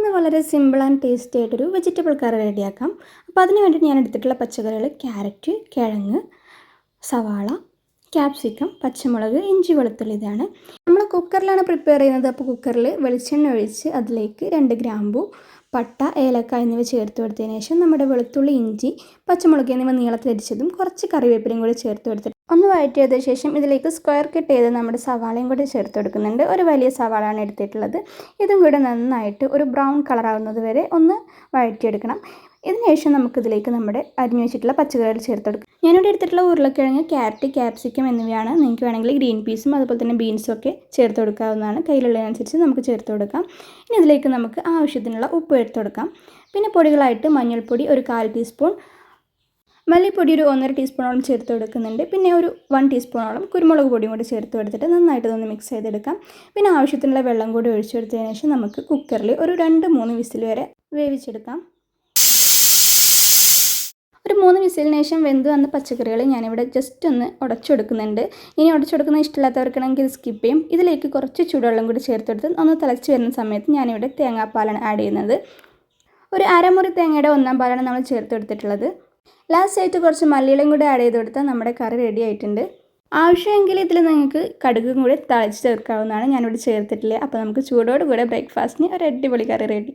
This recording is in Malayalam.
നമുക്കിന്ന് വളരെ സിമ്പിൾ ആൻഡ് ടേസ്റ്റി ആയിട്ടൊരു വെജിറ്റബിൾ കറി റെഡിയാക്കാം. അപ്പോൾ അതിന് വേണ്ടി ഞാൻ എടുത്തിട്ടുള്ള പച്ചക്കറികൾ ക്യാരറ്റ്, കിഴങ്ങ്, സവാള, ക്യാപ്സിക്കം, പച്ചമുളക്, ഇഞ്ചി, വെളുത്തുള്ളി. ഇതാണ് നമ്മൾ കുക്കറിലാണ് പ്രിപ്പയർ ചെയ്യുന്നത്. അപ്പോൾ കുക്കറിൽ വെളിച്ചെണ്ണ ഒഴിച്ച് അതിലേക്ക് 2 ഗ്രാമ്പു, പട്ട, ഏലക്ക എന്നിവ ചേർത്ത് കൊടുത്തതിന് ശേഷം നമ്മുടെ വെളുത്തുള്ളി, ഇഞ്ചി, പച്ചമുളക് എന്നിവ നീളത്തിലരിച്ചതും കുറച്ച് കറിവേപ്പിലയും കൂടി ചേർത്ത് കൊടുത്തിട്ട് ഒന്ന് വഴറ്റിയതിന് ശേഷം ഇതിലേക്ക് സ്ക്വയർ കട്ട് ചെയ്ത് നമ്മുടെ സവാളയും കൂടി ചേർത്ത് കൊടുക്കുന്നുണ്ട്. ഒരു വലിയ സവാളയാണ് എടുത്തിട്ടുള്ളത്. ഇതും കൂടെ നന്നായിട്ട് ഒരു ബ്രൗൺ കളറാവുന്നത് വരെ ഒന്ന് വഴറ്റിയെടുക്കണം. ഇതിനുശേഷം നമുക്കിതിലേക്ക് നമ്മുടെ അരിഞ്ഞു വെച്ചിട്ടുള്ള പച്ചക്കറികൾ ചേർത്ത് കൊടുക്കാം. ഞാനിവിടെ എടുത്തിട്ടുള്ള ഉരുളക്കിഴങ്ങ്, ക്യാരറ്റ്, ക്യാപ്സിക്കം എന്നിവയാണ്. നിങ്ങൾക്ക് വേണമെങ്കിൽ ഗ്രീൻ പീസും അതുപോലെ തന്നെ ബീൻസും ഒക്കെ ചേർത്ത് കൊടുക്കാവുന്നതാണ്. കയ്യിലുള്ളതിനനുസരിച്ച് നമുക്ക് ചേർത്ത് കൊടുക്കാം. ഇനി ഇതിലേക്ക് നമുക്ക് ആവശ്യത്തിനുള്ള ഉപ്പ് ചേർത്ത് കൊടുക്കാം. പിന്നെ പൊടികളായിട്ട് മഞ്ഞൾപ്പൊടി ഒരു 1/4 ടീസ്പൂൺ, മല്ലിപ്പൊടി ഒരു 1.5 ടീസ്പൂണോളം ചേർത്ത് കൊടുക്കുന്നുണ്ട്. പിന്നെ ഒരു 1 ടീസ്പൂണോളം കുരുമുളക് പൊടിയും കൂടി ചേർത്ത് കൊടുത്തിട്ട് നന്നായിട്ട് ഒന്ന് മിക്സ് ചെയ്തെടുക്കാം. പിന്നെ ആവശ്യത്തിനുള്ള വെള്ളം കൂടി ഒഴിച്ചെടുത്തതിന് ശേഷം നമുക്ക് കുക്കറിൽ ഒരു 2-3 വിസിൽ വരെ വേവിച്ചെടുക്കാം. ഒരു 3 വിസിലിന് ശേഷം വെന്ത് വന്ന പച്ചക്കറികൾ ഞാനിവിടെ ജസ്റ്റ് ഒന്ന് ഉടച്ചെടുക്കുന്നുണ്ട്. ഇനി ഉടച്ചെടുക്കുന്ന ഇഷ്ടമില്ലാത്തവർക്കാണെങ്കിൽ സ്കിപ്പ് ചെയ്യും. ഇതിലേക്ക് കുറച്ച് ചൂടുവെള്ളം കൂടി ചേർത്ത് കൊടുത്ത് ഒന്ന് തിളച്ച് വരുന്ന സമയത്ത് ഞാനിവിടെ തേങ്ങാപ്പാലാണ് ആഡ് ചെയ്യുന്നത്. ഒരു അരമുറി തേങ്ങയുടെ 1/4 പാലാണ് നമ്മൾ ചേർത്ത് കൊടുത്തിട്ടുള്ളത്. ലാസ്റ്റായിട്ട് കുറച്ച് മല്ലിയിലയും കൂടി ആഡ് ചെയ്ത് കൊടുത്താൽ നമ്മുടെ കറി റെഡി ആയിട്ടുണ്ട്. ആവശ്യമെങ്കിൽ ഇതിൽ നിങ്ങൾക്ക് കടുകും കൂടി തളിച്ച് ചേർക്കാവുന്നതാണ്. ഞാനിവിടെ ചേർത്തിട്ടില്ല. അപ്പോൾ നമുക്ക് ചൂടോട് കൂടെ ബ്രേക്ക്ഫാസ്റ്റിന് ഒരു അടിപൊളി കറി റെഡി.